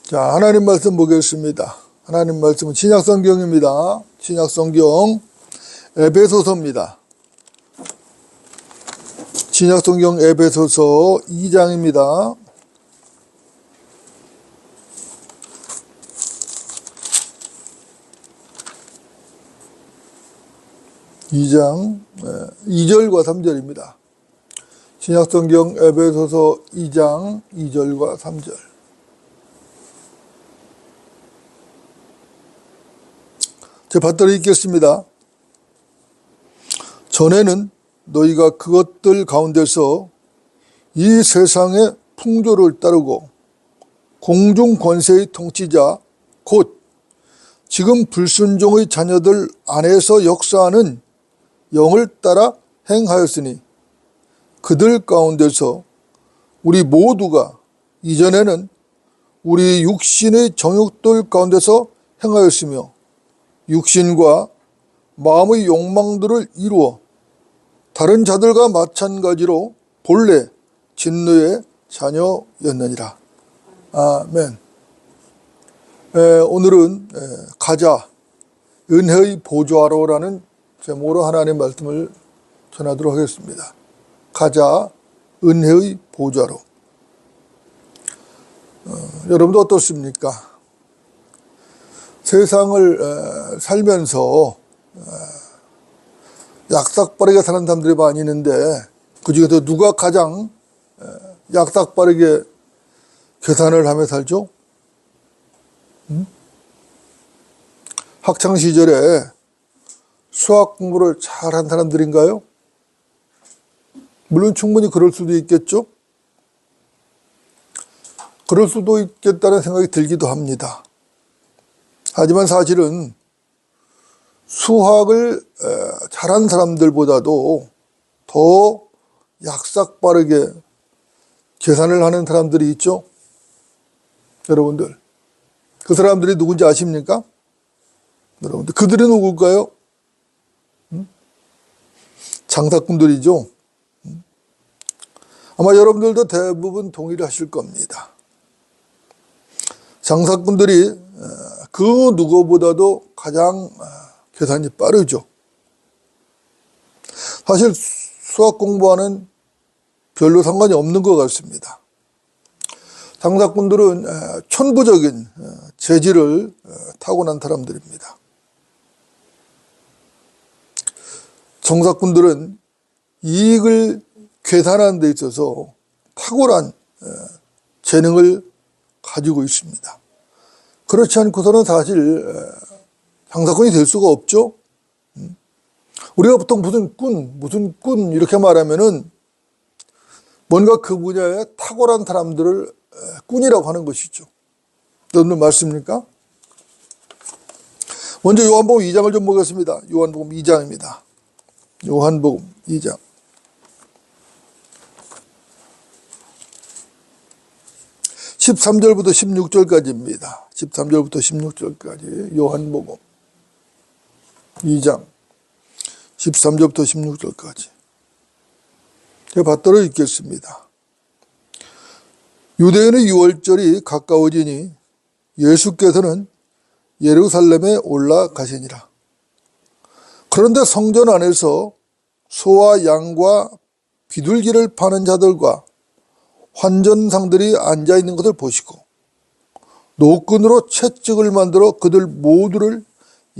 자, 하나님 말씀 보겠습니다. 하나님 말씀은 신약성경입니다. 신약성경 에베소서입니다. 신약성경 에베소서 2장입니다. 이 장 2절과 3절입니다. 신약성경 에베소서 2장 2절과 3절. 제가 받들어 읽겠습니다. 전에는 너희가 그것들 가운데서 이 세상의 풍조를 따르고 공중 권세의 통치자 곧 지금 불순종의 자녀들 안에서 역사하는 영을 따라 행하였으니 그들 가운데서 우리 모두가 이전에는 우리 육신의 정욕들 가운데서 행하였으며 육신과 마음의 욕망들을 이루어 다른 자들과 마찬가지로 본래 진노의 자녀였느니라. 아멘. 오늘은 가자 은혜의 보좌로라는 제목으로 하나님의 말씀을 전하도록 하겠습니다. 가자 은혜의 보좌로. 여러분도 어떻습니까? 세상을 살면서 약삭빠르게 사는 사람들이 많이 있는데 그 중에서 누가 가장 약삭빠르게 계산을 하며 살죠? 학창시절에 수학 공부를 잘한 사람들인가요? 물론 충분히 그럴 수도 있겠죠? 그럴 수도 있겠다는 생각이 들기도 합니다. 하지만 사실은 수학을 잘한 사람들보다도 더 약삭빠르게 계산을 하는 사람들이 있죠? 여러분들. 그 사람들이 누군지 아십니까? 여러분들. 그들은 누굴까요? 장사꾼들이죠. 아마 여러분들도 대부분 동의를 하실 겁니다. 장사꾼들이 그 누구보다도 가장 계산이 빠르죠. 사실 수학 공부와는 별로 상관이 없는 것 같습니다. 장사꾼들은 천부적인 재질을 타고난 사람들입니다. 정사꾼들은 이익을 계산하는 데 있어서 탁월한 재능을 가지고 있습니다. 그렇지 않고서는 사실 장사꾼이 될 수가 없죠. 우리가 보통 무슨 꾼 이렇게 말하면은 뭔가 그 분야에 탁월한 사람들을 꾼이라고 하는 것이죠. 여러분들 맞습니까? 먼저 요한복음 2장을 좀 보겠습니다. 요한복음 2장입니다. 요한복음 2장. 13절부터 16절까지입니다. 13절부터 16절까지 요한복음 2장 13절부터 16절까지 제가 받들어 읽겠습니다. 유대인의 유월절이 가까워지니 예수께서는 예루살렘에 올라가시니라. 그런데 성전 안에서 소와 양과 비둘기를 파는 자들과 환전상들이 앉아있는 것을 보시고 노끈으로 채찍을 만들어 그들 모두를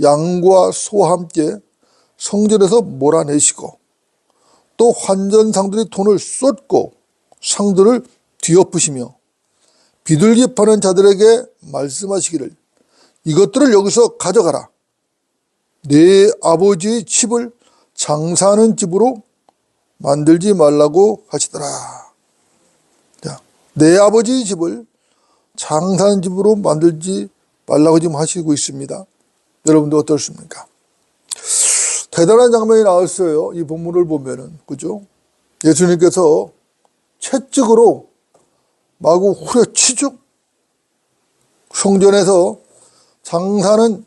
양과 소와 함께 성전에서 몰아내시고 또 환전상들이 돈을 쏟고 상들을 뒤엎으시며 비둘기 파는 자들에게 말씀하시기를 이것들을 여기서 가져가라. 내 아버지의 집을 장사하는 집으로 만들지 말라고 하시더라. 내 아버지의 집을 장사하는 집으로 만들지 말라고 지금 하시고 있습니다. 여러분도 어떻습니까? 대단한 장면이 나왔어요. 이 본문을 보면은. 그죠? 예수님께서 채찍으로 마구 후려치죠? 성전에서 장사하는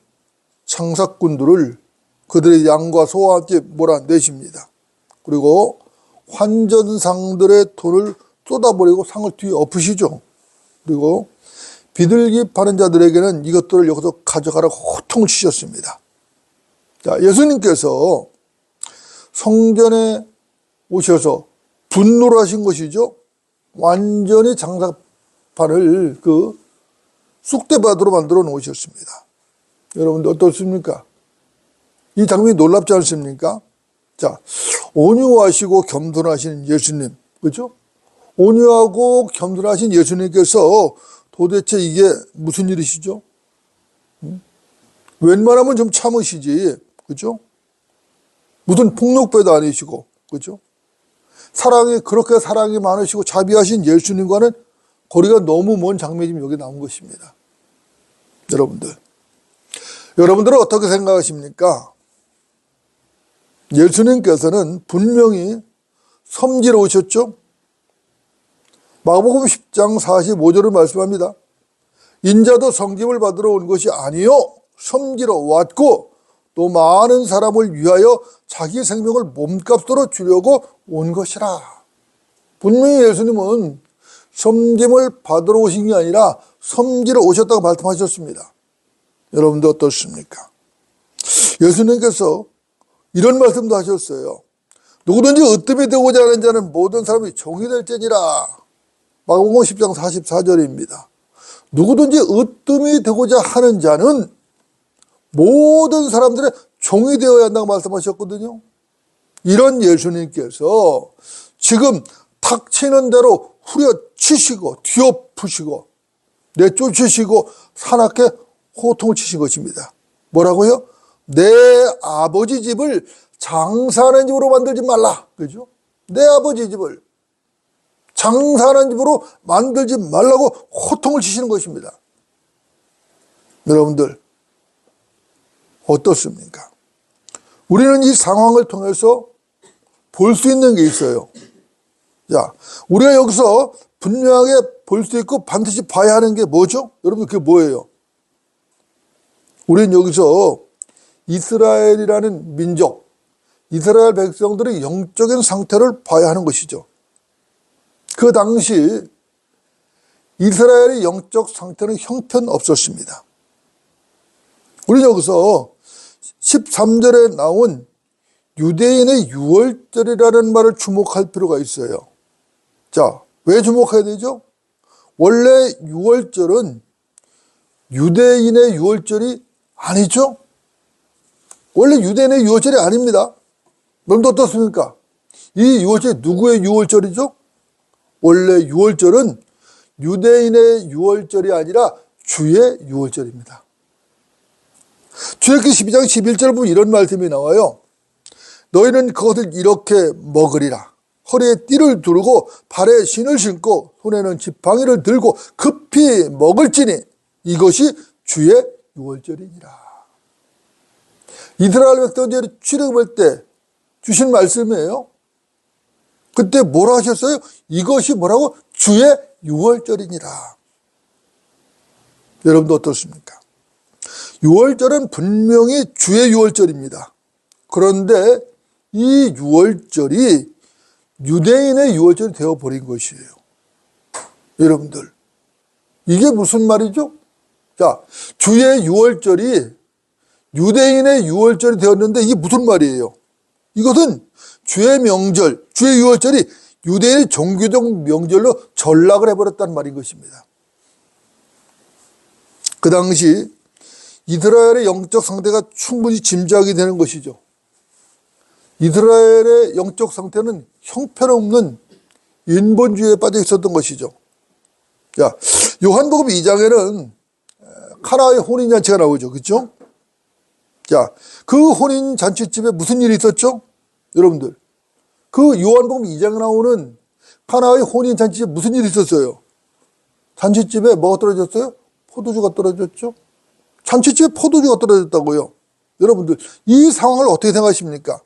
장사꾼들을 그들의 양과 소와 함께 몰아내십니다. 그리고 환전상들의 돈을 쏟아버리고 상을 뒤에 엎으시죠. 그리고 비둘기 파는 자들에게는 이것들을 여기서 가져가라고 호통을 치셨습니다. 자, 예수님께서 성전에 오셔서 분노를 하신 것이죠. 완전히 장사판을 그 쑥대밭으로 만들어 놓으셨습니다. 여러분들 어떻습니까? 이 장면이 놀랍지 않습니까? 자, 온유하시고 겸손하신 예수님, 그렇죠? 온유하고 겸손하신 예수님께서 도대체 이게 무슨 일이시죠? 웬만하면 좀 참으시지, 그렇죠? 무슨 폭력배도 아니시고, 그렇죠? 그렇게 사랑이 많으시고 자비하신 예수님과는 거리가 너무 먼 장면이 여기 나온 것입니다. 여러분들은 어떻게 생각하십니까? 예수님께서는 분명히 섬기러 오셨죠? 마가복음 10장 45절을 말씀합니다. 인자도 섬김을 받으러 온 것이 아니요 섬기러 왔고 또 많은 사람을 위하여 자기 생명을 몸값으로 주려고 온 것이라. 분명히 예수님은 섬김을 받으러 오신 게 아니라 섬기러 오셨다고 말씀하셨습니다. 여러분도 어떻습니까? 예수님께서 이런 말씀도 하셨어요. 누구든지 으뜸이 되고자 하는 자는 모든 사람이 종이 될지니라. 마가복음 10장 44절입니다. 누구든지 으뜸이 되고자 하는 자는 모든 사람들의 종이 되어야 한다고 말씀하셨거든요. 이런 예수님께서 지금 탁치는 대로 후려치시고 뒤엎으시고 내쫓으시고 사납게 호통을 치신 것입니다. 뭐라고요? 내 아버지 집을 장사하는 집으로 만들지 말라. 그죠? 내 아버지 집을 장사하는 집으로 만들지 말라고 호통을 치시는 것입니다. 여러분들 어떻습니까? 우리는 이 상황을 통해서 볼 수 있는 게 있어요. 자, 우리가 여기서 분명하게 볼 수 있고 반드시 봐야 하는 게 뭐죠? 여러분 그게 뭐예요? 우리는 여기서 이스라엘이라는 민족, 이스라엘 백성들의 영적인 상태를 봐야 하는 것이죠. 그 당시 이스라엘의 영적 상태는 형편없었습니다. 우리는 여기서 13절에 나온 유대인의 유월절이라는 말을 주목할 필요가 있어요. 자, 왜 주목해야 되죠? 원래 유월절은 유대인의 유월절이 아니죠? 원래 유대인의 유월절이 아닙니다. 여러분도 어떻습니까? 이 유월절이 누구의 유월절이죠? 원래 유월절은 유대인의 유월절이 아니라 주의 유월절입니다. 출애굽기 12장 11절 보면 이런 말씀이 나와요. 너희는 그것을 이렇게 먹으리라. 허리에 띠를 두르고 발에 신을 신고 손에는 지팡이를 들고 급히 먹을지니 이것이 주의 유월절이니라. 이스라엘 백성들이 출애굽할 때 주신 말씀이에요. 그때 뭐라 하셨어요? 이것이 뭐라고? 주의 유월절이니라. 여러분도 어떻습니까? 유월절은 분명히 주의 유월절입니다. 그런데 이 유월절이 유대인의 유월절이 되어버린 것이에요. 여러분들 이게 무슨 말이죠? 자, 주의 유월절이 유대인의 유월절이 되었는데 이게 무슨 말이에요? 이것은 주의 명절, 주의 유월절이 유대인의 종교적 명절로 전락을 해버렸다는 말인 것입니다. 그 당시 이스라엘의 영적 상태가 충분히 짐작이 되는 것이죠. 이스라엘의 영적 상태는 형편없는 인본주의에 빠져 있었던 것이죠. 자, 요한복음 2장에는 카나의 혼인잔치가 나오죠. 그렇죠? 자, 그 혼인잔치집에 무슨 일이 있었죠? 여러분들, 그 요한복음 2장에 나오는 카나의 혼인잔치집에 무슨 일이 있었어요? 잔치집에 뭐가 떨어졌어요? 포도주가 떨어졌죠? 잔치집에 포도주가 떨어졌다고요. 여러분들, 이 상황을 어떻게 생각하십니까?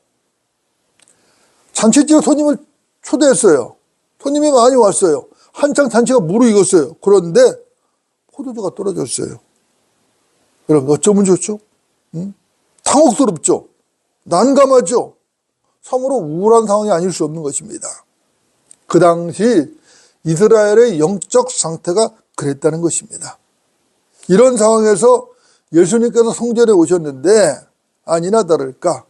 잔치집에 손님을 초대했어요. 손님이 많이 왔어요. 한창 잔치가 무르익었어요. 그런데 포도주가 떨어졌어요. 여러분 어쩌면 좋죠? 당혹스럽죠? 난감하죠? 참으로 우울한 상황이 아닐 수 없는 것입니다. 그 당시 이스라엘의 영적 상태가 그랬다는 것입니다. 이런 상황에서 예수님께서 성전에 오셨는데 아니나 다를까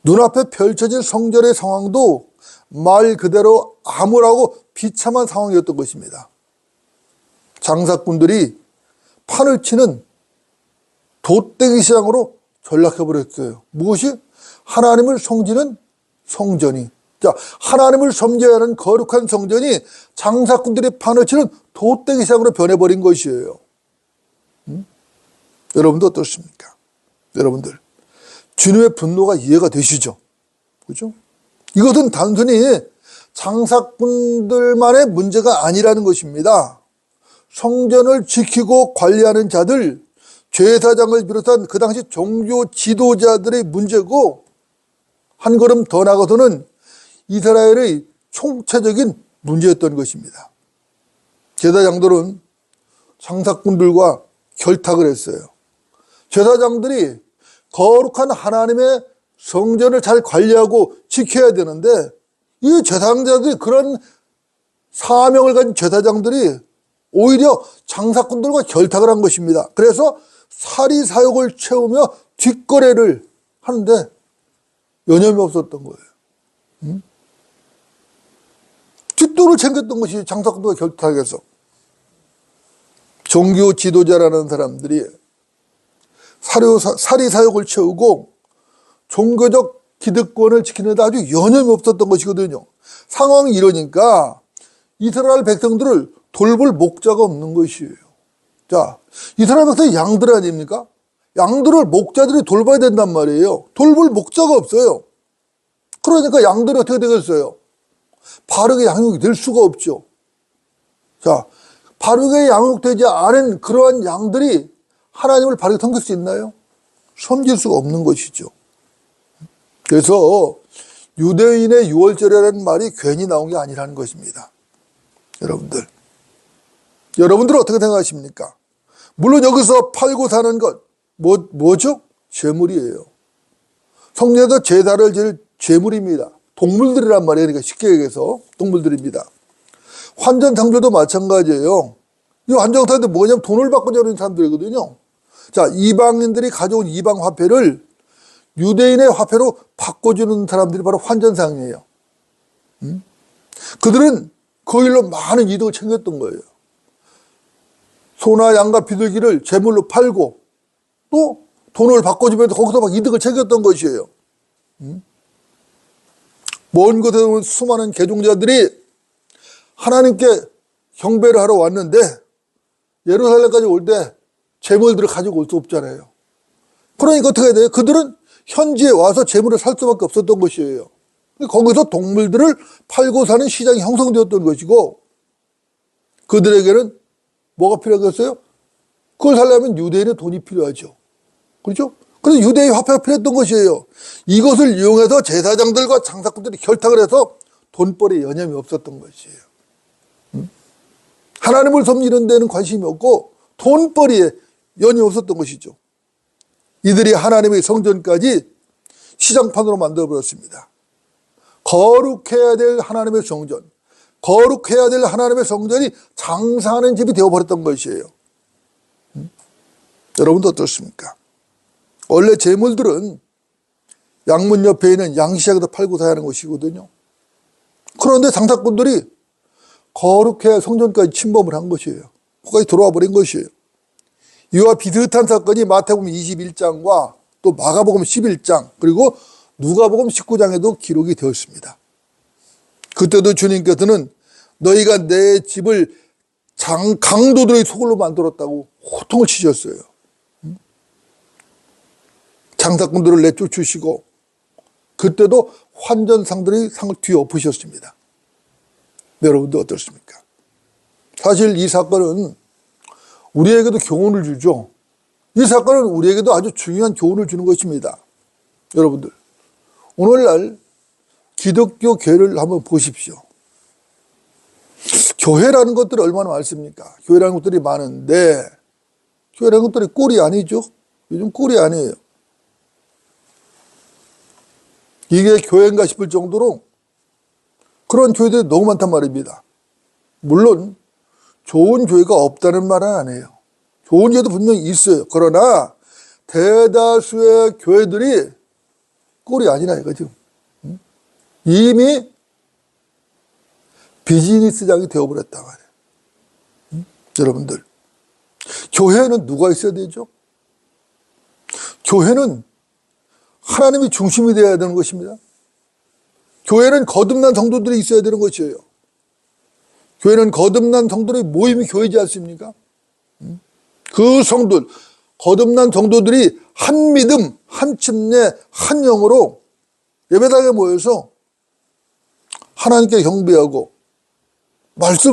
눈앞에 펼쳐진 성전의 상황도 말 그대로 암울하고 비참한 상황이었던 것입니다. 장사꾼들이 판을 치는 돛대기 시장으로 전락해버렸어요. 무엇이? 하나님을 섬기는 성전이. 자, 하나님을 섬겨야 하는 거룩한 성전이 장사꾼들이 판을 치는 돛대기 시장으로 변해버린 것이에요. 여러분도 어떻습니까? 여러분들, 주님의 분노가 이해가 되시죠? 그죠? 이것은 단순히 장사꾼들만의 문제가 아니라는 것입니다. 성전을 지키고 관리하는 자들, 제사장을 비롯한 그 당시 종교 지도자들의 문제고, 한 걸음 더 나가서는 이스라엘의 총체적인 문제였던 것입니다. 제사장들은 장사꾼들과 결탁을 했어요. 제사장들이 거룩한 하나님의 성전을 잘 관리하고 지켜야 되는데, 이 제사장들이, 그런 사명을 가진 제사장들이 오히려 장사꾼들과 결탁을 한 것입니다. 그래서 사리사욕을 채우며 뒷거래를 하는데 여념이 없었던 거예요. 뒷돈을 챙겼던 것이 장사꾼들과 결탁해서. 종교 지도자라는 사람들이 사리사욕을 채우고 종교적 기득권을 지키는 데 아주 여념이 없었던 것이거든요. 상황이 이러니까 이스라엘 백성들을 돌볼 목자가 없는 것이에요. 자, 이스라엘 백성이 양들 아닙니까? 양들을 목자들이 돌봐야 된단 말이에요. 돌볼 목자가 없어요. 그러니까 양들이 어떻게 되겠어요? 바르게 양육이 될 수가 없죠. 자, 바르게 양육되지 않은 그러한 양들이 하나님을 바르게 섬길 수 있나요? 섬길 수가 없는 것이죠. 그래서 유대인의 유월절이라는 말이 괜히 나온 게 아니라는 것입니다. 여러분들은 어떻게 생각하십니까? 물론 여기서 팔고 사는 것 뭐죠? 재물이에요. 성전에서 제사를 지을 재물입니다. 동물들이란 말이에요. 그러니까 쉽게 얘기해서 동물들입니다. 환전상조도 마찬가지예요. 이 환전상조도 뭐냐면 돈을 받고 저러는 사람들이거든요. 자, 이방인들이 가져온 이방 화폐를 유대인의 화폐로 바꿔주는 사람들이 바로 환전상이에요. 그들은 그 일로 많은 이득을 챙겼던 거예요. 소나 양과 비둘기를 제물로 팔고 또 돈을 바꿔주면서 거기서 막 이득을 챙겼던 것이에요. 먼 곳에서 온 수많은 개종자들이 하나님께 경배를 하러 왔는데 예루살렘까지 올 때 제물들을 가지고 올 수 없잖아요. 그러니까 어떻게 해야 돼요? 그들은 현지에 와서 제물을 살 수밖에 없었던 것이에요. 거기서 동물들을 팔고 사는 시장이 형성되었던 것이고, 그들에게는 뭐가 필요하겠어요? 그걸 살려면 유대인의 돈이 필요하죠. 그렇죠? 그래서 유대의 화폐가 필요했던 것이에요. 이것을 이용해서 제사장들과 장사꾼들이 결탁을 해서 돈벌이에 여념이 없었던 것이에요. 하나님을 섬기는 데는 관심이 없고 돈벌이에 연이 없었던 것이죠. 이들이 하나님의 성전까지 시장판으로 만들어버렸습니다. 거룩해야 될 하나님의 성전, 거룩해야 될 하나님의 성전이 장사하는 집이 되어버렸던 것이에요. 여러분도 어떻습니까? 원래 재물들은 양문 옆에 있는 양시장에서 팔고 사야 하는 것이거든요. 그런데 장사꾼들이 거룩해야 성전까지 침범을 한 것이에요. 거기까지 들어와 버린 것이에요. 이와 비슷한 사건이 마태복음 21장과 또 마가복음 11장 그리고 누가복음 19장에도 기록이 되었습니다. 그때도 주님께서는 너희가 내 집을 강도들의 소굴로 만들었다고 호통을 치셨어요. 장사꾼들을 내쫓으시고 그때도 환전상들의 상을 뒤엎으셨습니다. 여러분도 어떻습니까? 사실 이 사건은 우리에게도 교훈을 주죠. 이 사건은 우리에게도 아주 중요한 교훈을 주는 것입니다. 여러분들, 오늘날 기독교 교회를 한번 보십시오. 교회라는 것들이 얼마나 많습니까? 교회라는 것들이 많은데 교회라는 것들이 꼴이 아니죠. 요즘 꼴이 아니에요. 이게 교회인가 싶을 정도로 그런 교회들이 너무 많단 말입니다. 물론 좋은 교회가 없다는 말은 아니에요. 좋은 교회도 분명히 있어요. 그러나 대다수의 교회들이 꼴이 아니라 이거죠. 이미 비즈니스장이 되어버렸다 말이에요. 여러분들, 교회는 누가 있어야 되죠? 교회는 하나님이 중심이 되어야 되는 것입니다. 교회는 거듭난 성도들이 있어야 되는 것이에요. 교회는 거듭난 성도들의 모임이 교회지 않습니까? 그 성들, 거듭난 성도들이 한 믿음, 한 침례, 한 영으로 예배당에 모여서 하나님께 경배하고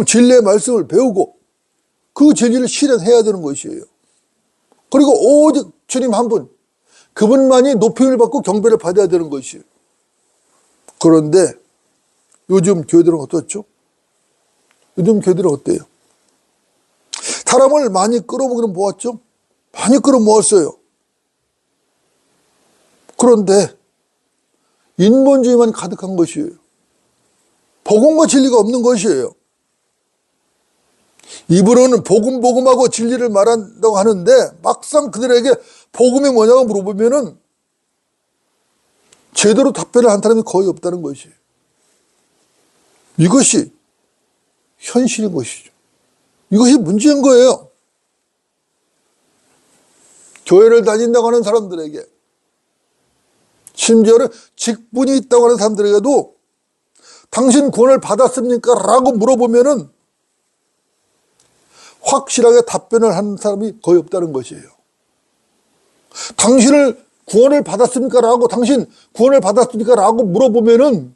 진리의 말씀을 배우고 그 진리를 실현해야 되는 것이에요. 그리고 오직 주님 한 분, 그분만이 높임을 받고 경배를 받아야 되는 것이에요. 그런데 요즘 교회들은 어떻죠? 요즘 교회들은 어때요? 사람을 많이 끌어모기는 모았죠? 많이 끌어모았어요. 그런데 인본주의만 가득한 것이에요. 복음과 진리가 없는 것이에요. 입으로는 복음하고 진리를 말한다고 하는데 막상 그들에게 복음이 뭐냐고 물어보면은 제대로 답변을 한 사람이 거의 없다는 것이에요. 이것이 현실인 것이죠. 이것이 문제인 거예요. 교회를 다닌다고 하는 사람들에게, 심지어는 직분이 있다고 하는 사람들에게도 당신 구원을 받았습니까? 라고 물어보면은 확실하게 답변을 하는 사람이 거의 없다는 것이에요. 당신을 구원을 받았습니까? 라고, 당신 구원을 받았습니까? 라고 물어보면은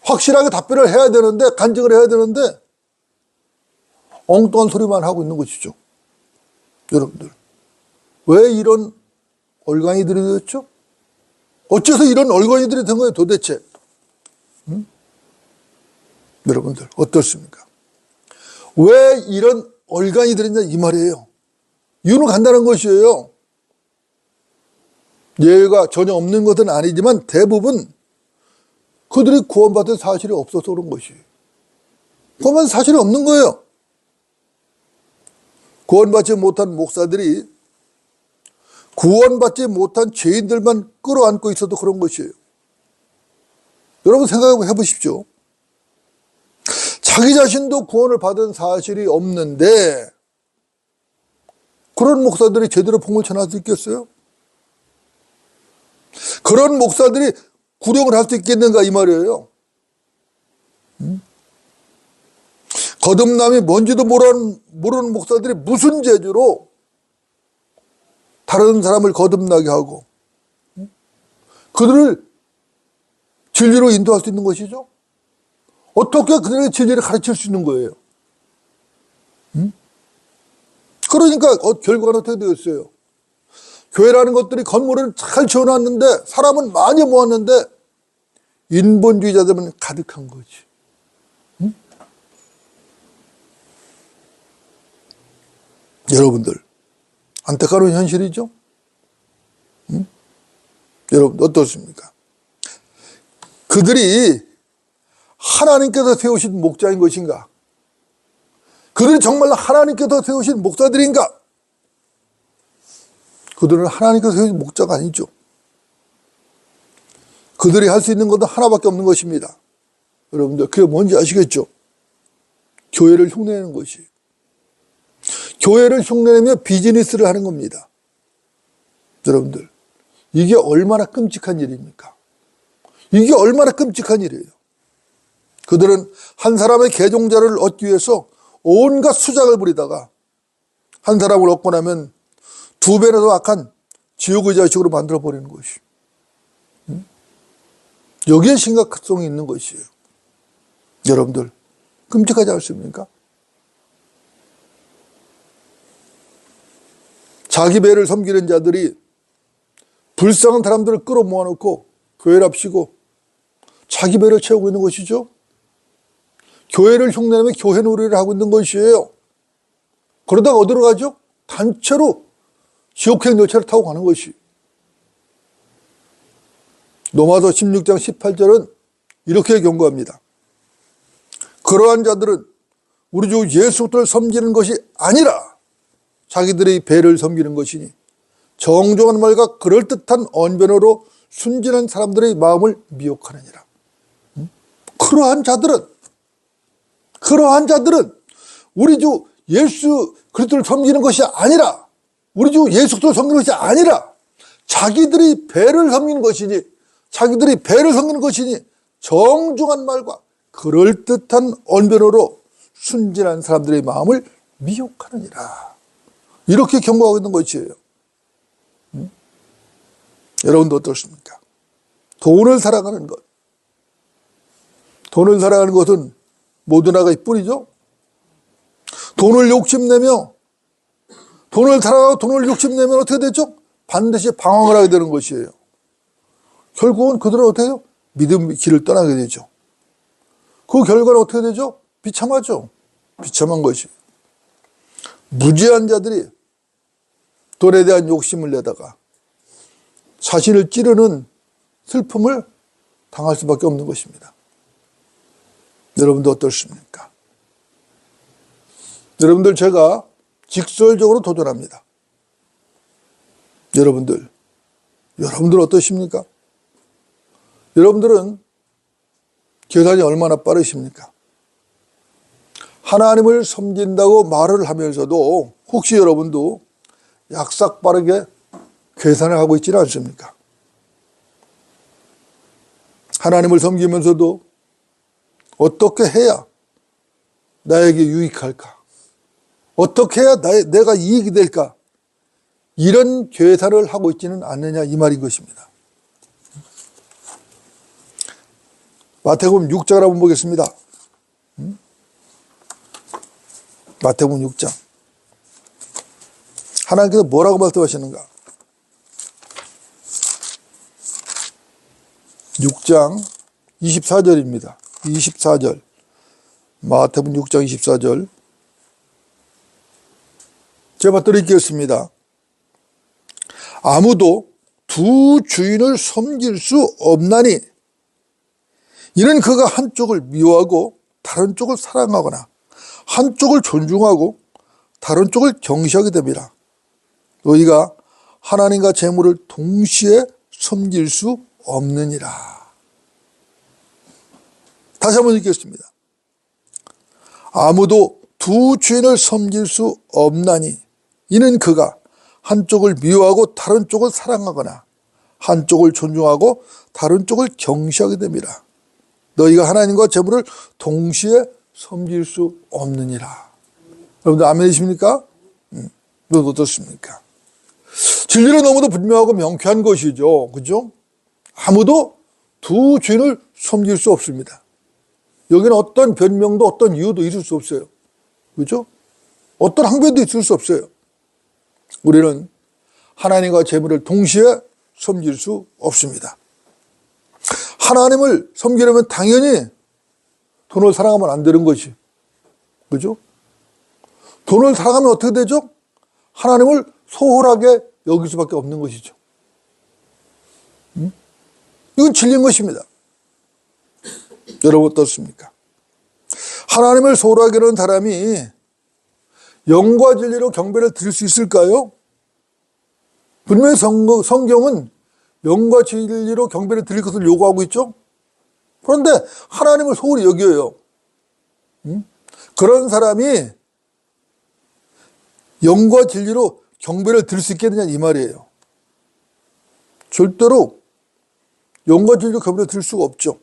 확실하게 답변을 해야 되는데, 간증을 해야 되는데 엉뚱한 소리만 하고 있는 것이죠. 여러분들, 왜 이런 얼간이들이 되었죠? 어째서 이런 얼간이들이 된 거예요 도대체? 여러분들 어떻습니까? 왜 이런 얼간이들이 있냐 이 말이에요. 이유는 간단한 것이에요. 예외가 전혀 없는 것은 아니지만 대부분 그들이 구원받은 사실이 없어서 그런 것이에요. 구원받은 사실이 없는 거예요. 구원받지 못한 목사들이 구원받지 못한 죄인들만 끌어안고 있어도 그런 것이에요. 여러분 생각해 보십시오. 자기 자신도 구원을 받은 사실이 없는데 그런 목사들이 제대로 복음을 전할 수 있겠어요? 그런 목사들이 구령을 할 수 있겠는가 이 말이에요. 거듭남이 뭔지도 모르는 목사들이 무슨 재주로 다른 사람을 거듭나게 하고 그들을 진리로 인도할 수 있는 것이죠? 어떻게 그들에게 진리를 가르칠 수 있는 거예요? 그러니까 결과는 어떻게 되었어요? 교회라는 것들이 건물을 잘 지어놨는데 사람은 많이 모았는데 인본주의자들만 가득한 거지. 여러분들 안타까운 현실이죠? 여러분 어떻습니까? 그들이 하나님께서 세우신 목자인 것인가? 그들이 정말 하나님께서 세우신 목사들인가? 그들은 하나님께서 세우신 목자가 아니죠. 그들이 할 수 있는 것은 하나밖에 없는 것입니다. 여러분들 그게 뭔지 아시겠죠? 교회를 흉내내는 것이. 교회를 흉내내며 비즈니스를 하는 겁니다. 여러분들 이게 얼마나 끔찍한 일입니까? 이게 얼마나 끔찍한 일이에요. 그들은 한 사람의 개종자를 얻기 위해서 온갖 수작을 부리다가 한 사람을 얻고 나면 두 배나 더 악한 지옥의 자식으로 만들어버리는 것이. 여기에 심각성이 있는 것이에요. 여러분들 끔찍하지 않습니까? 자기 배를 섬기는 자들이 불쌍한 사람들을 끌어모아놓고 교회를 합시고 자기 배를 채우고 있는 것이죠. 교회를 흉내내며 교회 놀이를 하고 있는 것이에요. 그러다가 어디로 가죠? 단체로 지옥행 열차를 타고 가는 것이. 로마서 16장 18절은 이렇게 경고합니다. 그러한 자들은 우리 주 예수 그리스도를 섬기는 것이 아니라 자기들의 배를 섬기는 것이니 정중한 말과 그럴듯한 언변으로 순진한 사람들의 마음을 미혹하느니라. 그러한 자들은 우리 주 예수 그리스도를 섬기는 것이 아니라, 우리 주 예수 그리스도를 섬기는 것이 아니라 자기들이 배를 섬기는 것이니 정중한 말과 그럴듯한 언변으로 순진한 사람들의 마음을 미혹하느니라. 이렇게 경고하고 있는 것이에요. 여러분도 어떻습니까? 돈을 살아가는 것은 모든 악의 뿌리죠. 돈을 살아가고 돈을 욕심내면 어떻게 되죠? 반드시 방황을 하게 되는 것이에요. 결국은 그들은 어떻게 해요? 믿음의 길을 떠나게 되죠. 그 결과는 어떻게 되죠? 비참하죠. 비참한 것이. 무지한 자들이 돈에 대한 욕심을 내다가 자신을 찌르는 슬픔을 당할 수밖에 없는 것입니다. 여러분도 어떻습니까? 여러분들, 제가 직설적으로 도전합니다. 여러분들 어떠십니까? 여러분들은 계산이 얼마나 빠르십니까? 하나님을 섬긴다고 말을 하면서도 혹시 여러분도 약삭 빠르게 계산을 하고 있지는 않습니까? 하나님을 섬기면서도 어떻게 해야 나에게 유익할까? 어떻게 해야 내가 이익이 될까? 이런 계산을 하고 있지는 않느냐, 이 말인 것입니다. 마태복음 6장을 한번 보겠습니다. 마태복음 6장. 하나님께서 뭐라고 말씀하시는가? 6장 24절입니다. 24절. 마태복음 6장 24절. 제가 드리겠습니다. 아무도 두 주인을 섬길 수 없나니 이는 그가 한쪽을 미워하고 다른 쪽을 사랑하거나 한쪽을 존중하고 다른 쪽을 경시하게 됩니다. 너희가 하나님과 재물을 동시에 섬길 수 없느니라. 다시 한번 읽겠습니다. 아무도 두 주인을 섬길 수 없나니 이는 그가 한쪽을 미워하고 다른 쪽을 사랑하거나 한쪽을 존중하고 다른 쪽을 경시하게 됩니다. 너희가 하나님과 재물을 동시에 섬길 수 없느니라. 여러분들 아멘이십니까? 넌 어떻습니까? 진리는 너무도 분명하고 명쾌한 것이죠. 그죠? 아무도 두 주인을 섬길 수 없습니다. 여기는 어떤 변명도 어떤 이유도 있을 수 없어요. 그죠? 어떤 항변도 있을 수 없어요. 우리는 하나님과 재물을 동시에 섬길 수 없습니다. 하나님을 섬기려면 당연히 돈을 사랑하면 안 되는 것이. 그죠? 돈을 사랑하면 어떻게 되죠? 하나님을 소홀하게 여길 수밖에 없는 것이죠. 이건 진리인 것입니다. 여러분 어떻습니까? 하나님을 소홀하게 하는 사람이 영과 진리로 경배를 드릴 수 있을까요? 분명히 성경은 영과 진리로 경배를 드릴 것을 요구하고 있죠. 그런데 하나님을 소홀히 여겨요. 그런 사람이 영과 진리로 경배를 드릴 수 있겠느냐 이 말이에요. 절대로 영과 진리로 경배를 드릴 수가 없죠.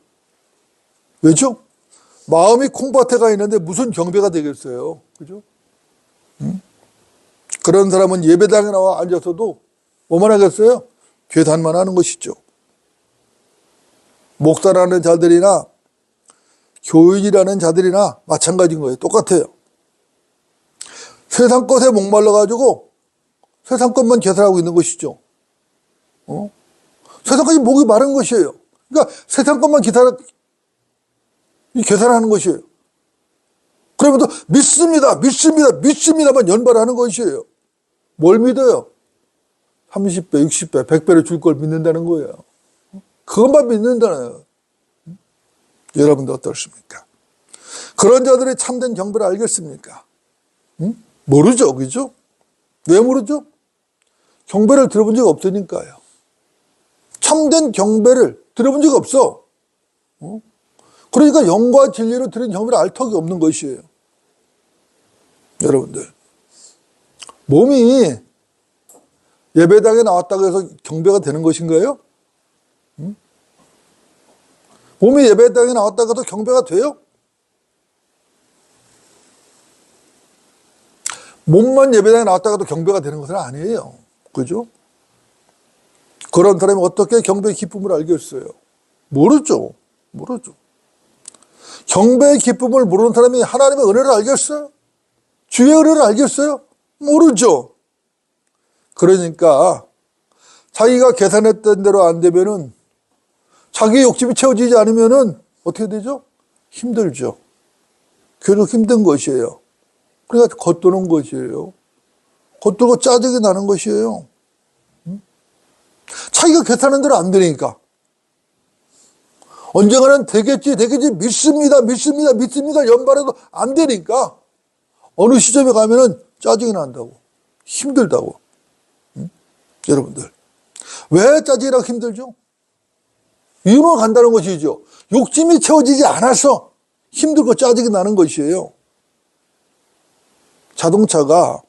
왜죠? 마음이 콩밭에 가 있는데 무슨 경배가 되겠어요. 그죠? 그런 사람은 예배당에 나와 앉아서도 뭐만 하겠어요? 괴담만 하는 것이죠. 목사라는 자들이나 교인이라는 자들이나 마찬가지인 거예요. 똑같아요. 세상 것에 목말라가지고 세상 것만 계산하고 있는 것이죠. 세상 것이 목이 마른 것이에요. 그러니까 세상 것만 계산하는 것이에요. 그러면서 믿습니다만 연발하는 것이에요. 뭘 믿어요? 30배, 60배, 100배를 줄 걸 믿는다는 거예요. 그것만 믿는다는. 여러분도 어떻습니까? 그런 자들의 참된 경배를 알겠습니까? 모르죠, 그죠? 왜 모르죠? 경배를 들어본 적이 없으니까요. 참된 경배를 들어본 적이 없어. 그러니까 영과 진리로 드린 경배를 알 턱이 없는 것이에요. 여러분들, 몸이 예배당에 나왔다고 해서 경배가 되는 것인가요? 몸이 예배당에 나왔다고 해서 경배가 돼요? 몸만 예배당에 나왔다고 해도 경배가 되는 것은 아니에요. 그죠? 그런 사람이 어떻게 경배의 기쁨을 알겠어요? 모르죠. 경배의 기쁨을 모르는 사람이 하나님의 은혜를 알겠어요? 주의 은혜를 알겠어요? 모르죠. 그러니까 자기가 계산했던 대로 안 되면은, 자기의 욕심이 채워지지 않으면은 어떻게 되죠? 힘들죠. 계속 힘든 것이에요. 그러니까 겉도는 것이에요. 겉돌고 짜증이 나는 것이에요. 자기가 계산한 대로 안 되니까. 언젠가는 되겠지 믿습니다. 연발해도 안 되니까 어느 시점에 가면은 짜증이 난다고, 힘들다고. 여러분들, 왜 짜증이 나고 힘들죠? 이유는 간단한 것이죠. 욕심이 채워지지 않아서 힘들고 짜증이 나는 것이에요. 자동차가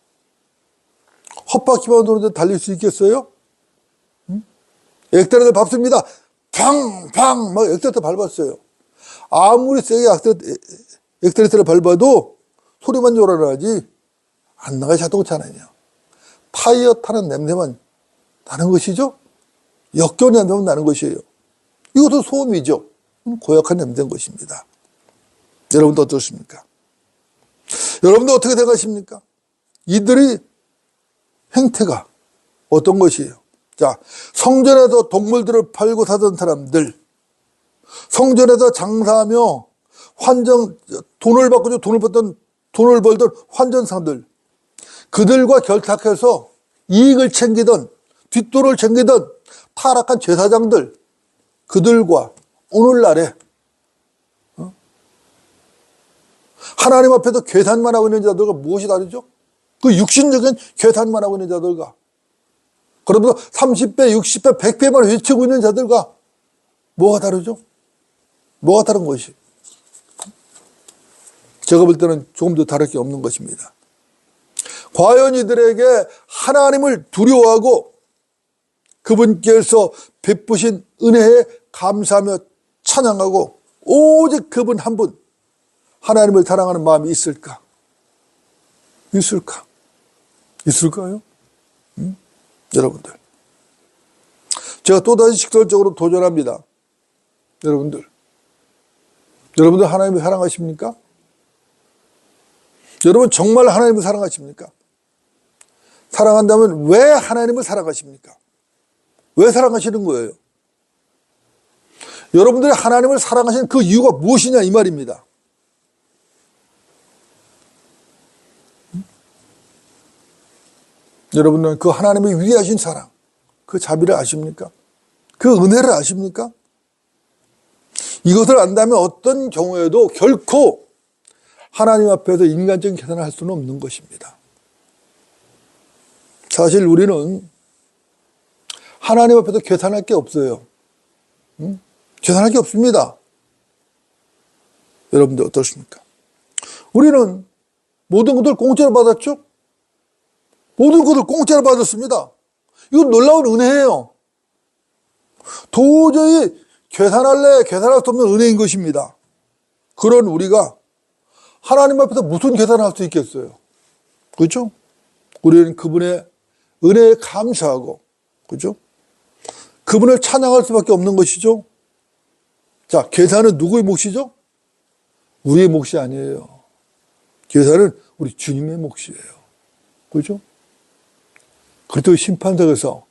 헛바퀴만 도는데 달릴 수 있겠어요? 액셀레이터 밟습니다. 팡팡 막 액셀레이터 밟았어요. 아무리 세게 액셀레이터를 밟아도 소리만 요란하지 안 나가요. 자동차는요. 타이어 타는 냄새만 나는 것이죠. 역겨운 냄새만 나는 것이에요. 이것도 소음이죠. 고약한 냄새인 것입니다. 여러분도 어떻습니까? 여러분도 어떻게 생각하십니까? 이들의 행태가 어떤 것이에요? 자, 성전에서 동물들을 팔고 사던 사람들, 성전에서 장사하며 돈을 벌던 환전상들, 그들과 결탁해서 이익을 챙기던, 뒷돈을 챙기던 타락한 제사장들, 그들과 오늘날에 하나님 앞에서 계산만 하고 있는 자들과 무엇이 다르죠? 그 육신적인 계산만 하고 있는 자들과, 그러면서 30배, 60배, 100배만 외치고 있는 자들과 뭐가 다르죠? 뭐가 다른 것이? 제가 볼 때는 조금 더 다를 게 없는 것입니다. 과연 이들에게 하나님을 두려워하고 그분께서 베푸신 은혜에 감사하며 찬양하고 오직 그분 한 분, 하나님을 사랑하는 마음이 있을까? 있을까요? 여러분들, 제가 또다시 직설적으로 도전합니다. 여러분들 하나님을 사랑하십니까? 여러분 정말 하나님을 사랑하십니까? 사랑한다면 왜 하나님을 사랑하십니까? 왜 사랑하시는 거예요? 여러분들이 하나님을 사랑하시는 그 이유가 무엇이냐 이 말입니다. 여러분은 그 하나님의 위대하신 사랑, 그 자비를 아십니까? 그 은혜를 아십니까? 이것을 안다면 어떤 경우에도 결코 하나님 앞에서 인간적인 계산을 할 수는 없는 것입니다. 사실 우리는 하나님 앞에서 계산할 게 없어요. 계산할 게 없습니다. 여러분들 어떻습니까? 우리는 모든 것을 공짜로 받았죠? 모든 것을 공짜로 받았습니다. 이건 놀라운 은혜예요. 도저히 계산할 수 없는 은혜인 것입니다. 그런 우리가 하나님 앞에서 무슨 계산을 할 수 있겠어요? 그렇죠? 우리는 그분의 은혜에 감사하고, 그렇죠? 그분을 찬양할 수밖에 없는 것이죠. 자, 계산은 누구의 몫이죠? 우리의 몫이 아니에요. 계산은 우리 주님의 몫이에요. 그렇죠? 그리고 심판석에서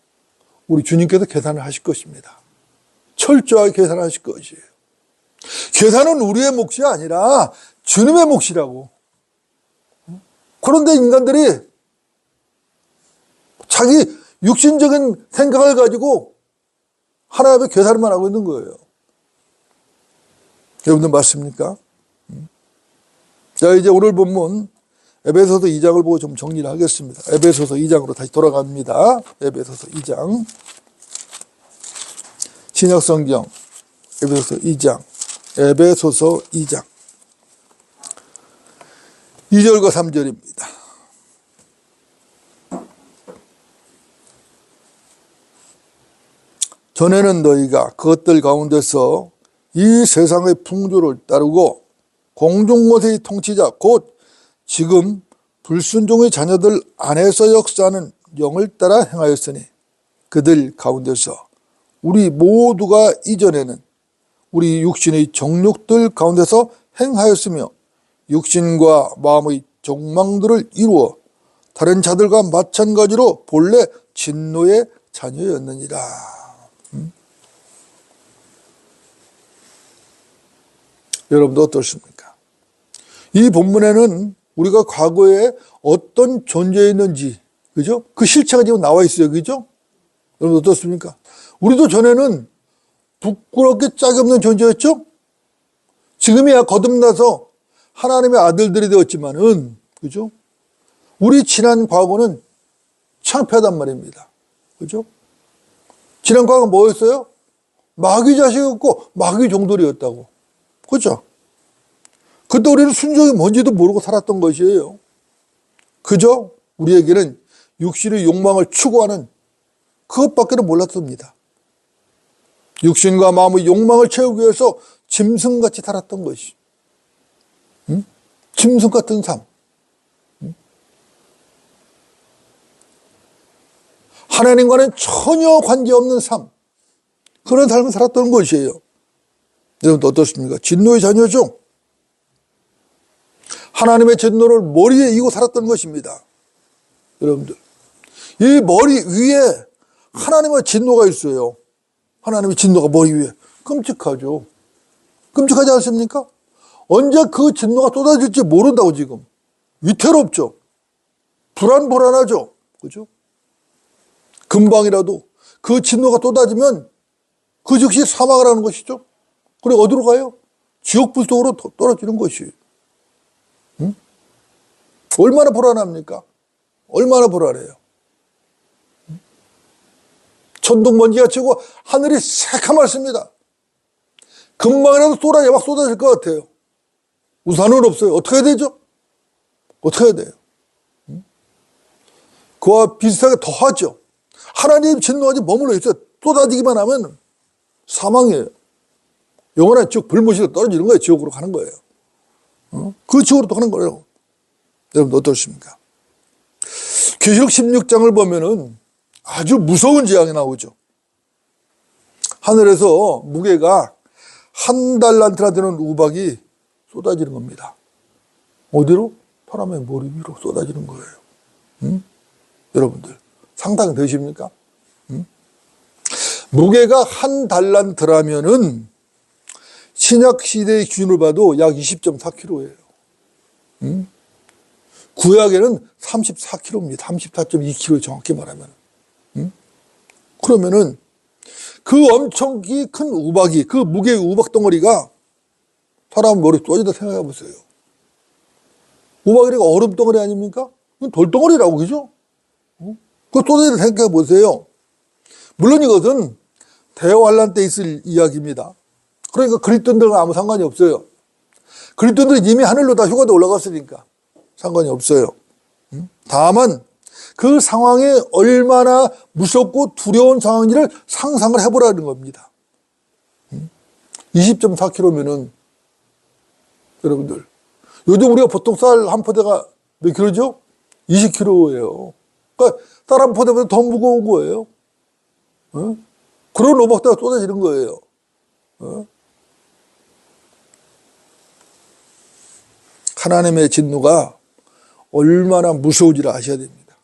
우리 주님께서 계산을 하실 것입니다. 철저하게 계산하실 것이에요. 계산은 우리의 몫이 아니라 주님의 몫이라고. 그런데 인간들이 자기 육신적인 생각을 가지고 하나님 앞에 계산만 하고 있는 거예요. 여러분들 맞습니까? 자, 이제 오늘 본문 에베소서 2장을 보고 좀 정리를 하겠습니다. 에베소서 2장으로 다시 돌아갑니다. 에베소서 2장. 신약성경 에베소서 2장. 에베소서 2장. 2절과 3절입니다. 전에는 너희가 그것들 가운데서 이 세상의 풍조를 따르고 공중것의 통치자 곧 지금 불순종의 자녀들 안에서 역사하는 영을 따라 행하였으니 그들 가운데서 우리 모두가 이전에는 우리 육신의 정욕들 가운데서 행하였으며 육신과 마음의 욕망들을 이루어 다른 자들과 마찬가지로 본래 진노의 자녀였느니라. 여러분도 어떻습니까? 이 본문에는 우리가 과거에 어떤 존재였는지, 그죠? 그 실체가 지금 나와 있어요, 그죠? 여러분 어떻습니까? 우리도 전에는 부끄럽게 짝이 없는 존재였죠? 지금이야 거듭나서 하나님의 아들들이 되었지만은, 그죠? 우리 지난 과거는 창피하단 말입니다. 그죠? 지난 과거 뭐였어요? 마귀 자식이었고, 마귀 종들이었다고. 그죠? 그때 우리는 순종이 뭔지도 모르고 살았던 것이에요. 그죠? 우리에게는 육신의 욕망을 추구하는 그것밖에는 몰랐습니다. 육신과 마음의 욕망을 채우기 위해서 짐승같이 살았던 것이. 응? 짐승 같은 삶. 응? 하나님과는 전혀 관계없는 삶. 그런 삶을 살았던 것이에요. 여러분 어떻습니까? 진노의 자녀죠? 하나님의 진노를 머리에 이고 살았던 것입니다. 여러분들. 이 머리 위에 하나님의 진노가 있어요. 하나님의 진노가 머리 위에. 끔찍하죠. 끔찍하지 않습니까? 언제 그 진노가 쏟아질지 모른다고 지금. 위태롭죠. 불안하죠. 그죠? 금방이라도 그 진노가 쏟아지면 그 즉시 사망을 하는 것이죠. 그리고 어디로 가요? 지옥불 속으로 떨어지는 것이. 응? 얼마나 불안합니까? 얼마나 불안해요. 응? 천둥번개가 치고 하늘이 새카맣습니다. 금방이라도 막 쏟아질 것 같아요. 우산은 없어요. 어떻게 해야 되죠? 어떻게 해야 돼요? 응? 그와 비슷하게 더하죠. 하나님 진노가 머물러 있어요. 쏟아지기만 하면 사망이에요. 영원한 지옥 불못으로 떨어지는 거예요. 지옥으로 가는 거예요. 그 지옥으로 또 가는 거예요. 여러분 어떻습니까? 계시록 16장을 보면은 아주 무서운 재앙이 나오죠. 하늘에서 무게가 1달란트나 되는 우박이 쏟아지는 겁니다. 어디로? 사람의 머리 위로 쏟아지는 거예요. 응? 여러분들 상상이 되십니까? 응? 무게가 1달란트라면은 신약 시대의 기준으로 봐도 약 20.4kg예요. 응? 구약에는 34kg입니다. 34.2kg 정확히 말하면. 응? 그러면은 그 엄청 큰 우박이, 그 무게의 우박 덩어리가 사람 머리에 쏟아진다 생각해 보세요. 우박이니까 얼음 덩어리 아닙니까? 돌덩어리라고, 그죠? 그 쏟아진다 생각해 보세요. 물론 이것은 대환란 때 있을 이야기입니다. 그러니까 그리스도인들은 아무 상관이 없어요. 그리스도인들은 이미 하늘로 다 휴가도 올라갔으니까 상관이 없어요. 다만 그 상황이 얼마나 무섭고 두려운 상황인지를 상상을 해보라는 겁니다. 20.4kg면은 여러분들 요즘 우리가 보통 쌀 한 포대가 몇 킬로죠? 20kg예요. 그러니까 쌀 한 포대보다 더 무거운 거예요. 그런 우박대가 쏟아지는 거예요. 하나님의 진노가 얼마나 무서운지를 아셔야 됩니다.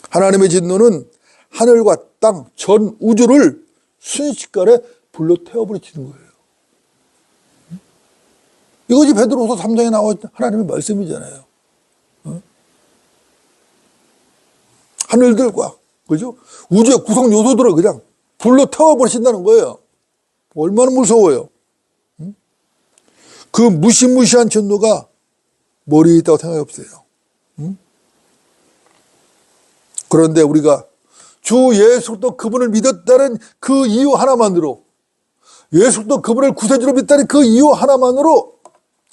하나님의 진노는 하늘과 땅, 전 우주를 순식간에 불로 태워버리는 거예요. 이것이 베드로서 3장에 나온 하나님의 말씀이잖아요. 하늘들과, 그죠? 우주의 구성 요소들을 그냥 불로 태워버리신다는 거예요. 얼마나 무서워요. 그 무시무시한 진노가 머리에 있다고 생각이 없어요. 응? 그런데 우리가 주 예수 그리스도 그분을 믿었다는 그 이유 하나만으로, 예수 그리스도 그분을 구세주로 믿다는 그 이유 하나만으로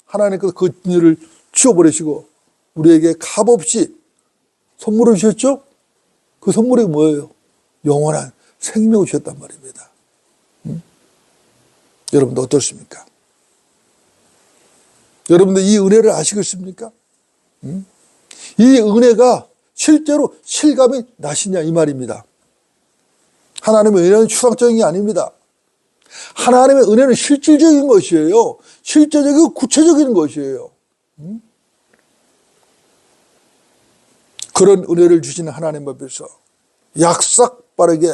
하나님께서 그 진리를 치워버리시고 우리에게 값없이 선물을 주셨죠? 그 선물이 뭐예요? 영원한 생명을 주셨단 말입니다. 여러분들 어떻습니까? 여러분들 이 은혜를 아시겠습니까? 이 은혜가 실제로 실감이 나시냐 이 말입니다. 하나님의 은혜는 추상적인 게 아닙니다. 하나님의 은혜는 실질적인 것이에요. 실제적이고 구체적인 것이에요. 그런 은혜를 주시는 하나님 앞에서 약삭 빠르게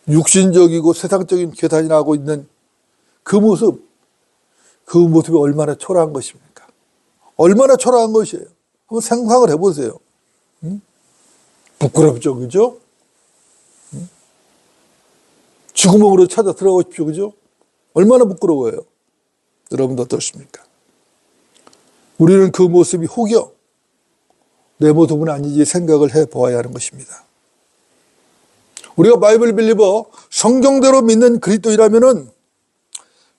육신적이고 세상적인 계산이 나고 있는 그 모습이 얼마나 초라한 것입니까? 얼마나 초라한 것이에요. 한번 상상을 해보세요. 부끄럽죠, 그죠? 쥐구멍으로 찾아 들어가십시오, 그죠? 얼마나 부끄러워요. 여러분도 어떻습니까? 우리는 그 모습이 혹여 내 모습은 아니지 생각을 해보아야 하는 것입니다. 우리가 바이블 빌리버, 성경대로 믿는 그리스도인이라면은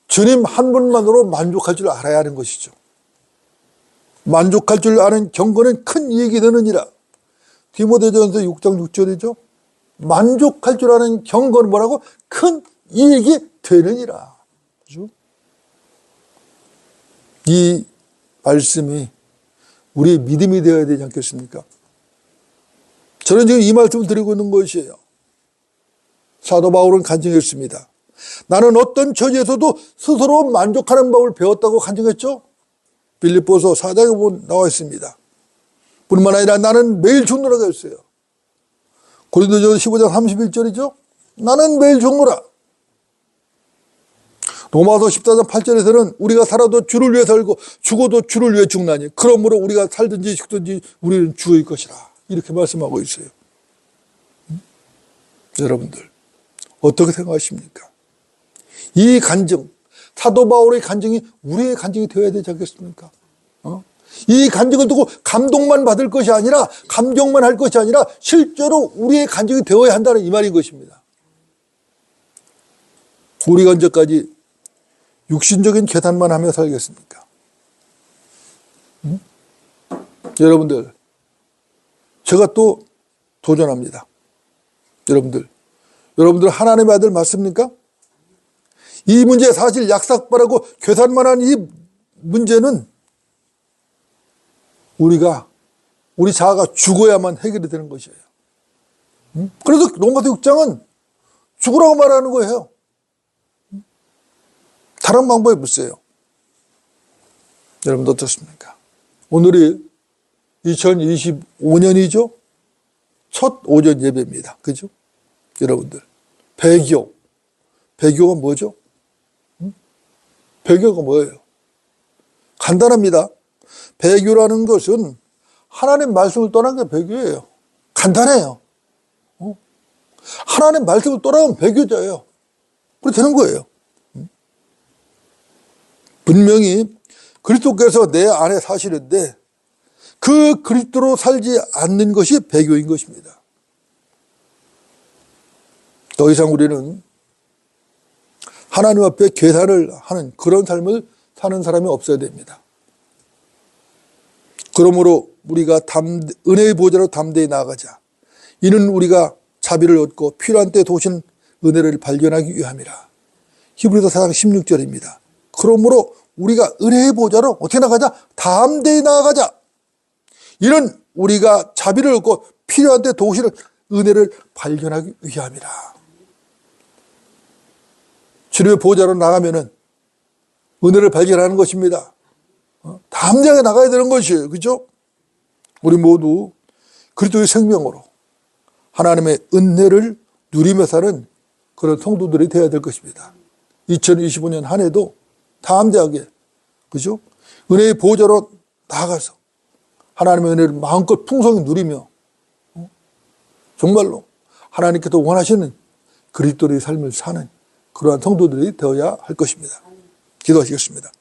주님 한 분만으로 만족할 줄 알아야 하는 것이죠. 만족할 줄 아는 경건은 큰 이익이 되느니라. 디모데전서 6장 6절이죠. 만족할 줄 아는 경건은 뭐라고? 큰 이익이 되느니라. 그죠? 이 말씀이 우리의 믿음이 되어야 되지 않겠습니까? 저는 지금 이 말씀을 드리고 있는 것이에요. 사도 바울은 간증했습니다. 나는 어떤 처지에서도 스스로 만족하는 법을 배웠다고 간증했죠. 빌립보서 4장에 보면 나와 있습니다. 뿐만 아니라 나는 매일 죽노라고 했어요. 고린도전서 15장 31절이죠. 나는 매일 죽노라. 로마서 14장 8절에서는 우리가 살아도 주를 위해 살고 죽어도 주를 위해 죽나니 그러므로 우리가 살든지 죽든지 우리는 주의 것이라. 이렇게 말씀하고 있어요. 여러분들 어떻게 생각하십니까? 이 간증, 사도 바울의 간증이 우리의 간증이 되어야 되지 않겠습니까? 이 간증을 두고 감동만 받을 것이 아니라 감격만 할 것이 아니라 실제로 우리의 간증이 되어야 한다는 이 말인 것입니다. 우리가 언제까지 육신적인 계산만 하며 살겠습니까? 여러분들 제가 또 도전합니다. 여러분들 하나님의 아들 맞습니까? 이 문제 사실 약삭빠르고 계산만 한 이 문제는 우리 자아가 죽어야만 해결이 되는 것이에요. 그래서 로마서 6장은 죽으라고 말하는 거예요. 다른 방법이 없어요. 여러분 어떻습니까? 오늘이 2025년이죠. 첫 오전 예배입니다. 그죠? 여러분들 배교가 뭐죠? 배교가 뭐예요? 간단합니다. 배교라는 것은 하나님 말씀을 떠난 게 배교예요. 간단해요. 하나님 말씀을 떠나면 배교자예요. 그렇게 되는 거예요. 분명히 그리스도께서 내 안에 사시는데 그 그리스도로 살지 않는 것이 배교인 것입니다. 더 이상 우리는 하나님 앞에 계산을 하는 그런 삶을 사는 사람이 없어야 됩니다. 그러므로 우리가 은혜의 보좌로 담대히 나아가자. 이는 우리가 자비를 얻고 필요한 때 도우신 은혜를 발견하기 위함이라. 히브리서 4장 16절입니다. 그러므로 우리가 은혜의 보좌로 어떻게 나가자? 담대히 나아가자. 이는 우리가 자비를 얻고 필요한 때 도우시는 은혜를 발견하기 위함이라. 주님의 보좌로 나가면은 은혜를 발견하는 것입니다. 담대하게 나가야 되는 것이에요. 그죠? 우리 모두 그리스도의 생명으로 하나님의 은혜를 누리며 사는 그런 성도들이 되어야 될 것입니다. 2025년 한 해도 담대하게, 그죠? 은혜의 보좌로 나아가서 하나님의 은혜를 마음껏 풍성히 누리며 정말로 하나님께서 원하시는 그리스도의 삶을 사는 그러한 성도들이 되어야 할 것입니다. 기도하시겠습니다.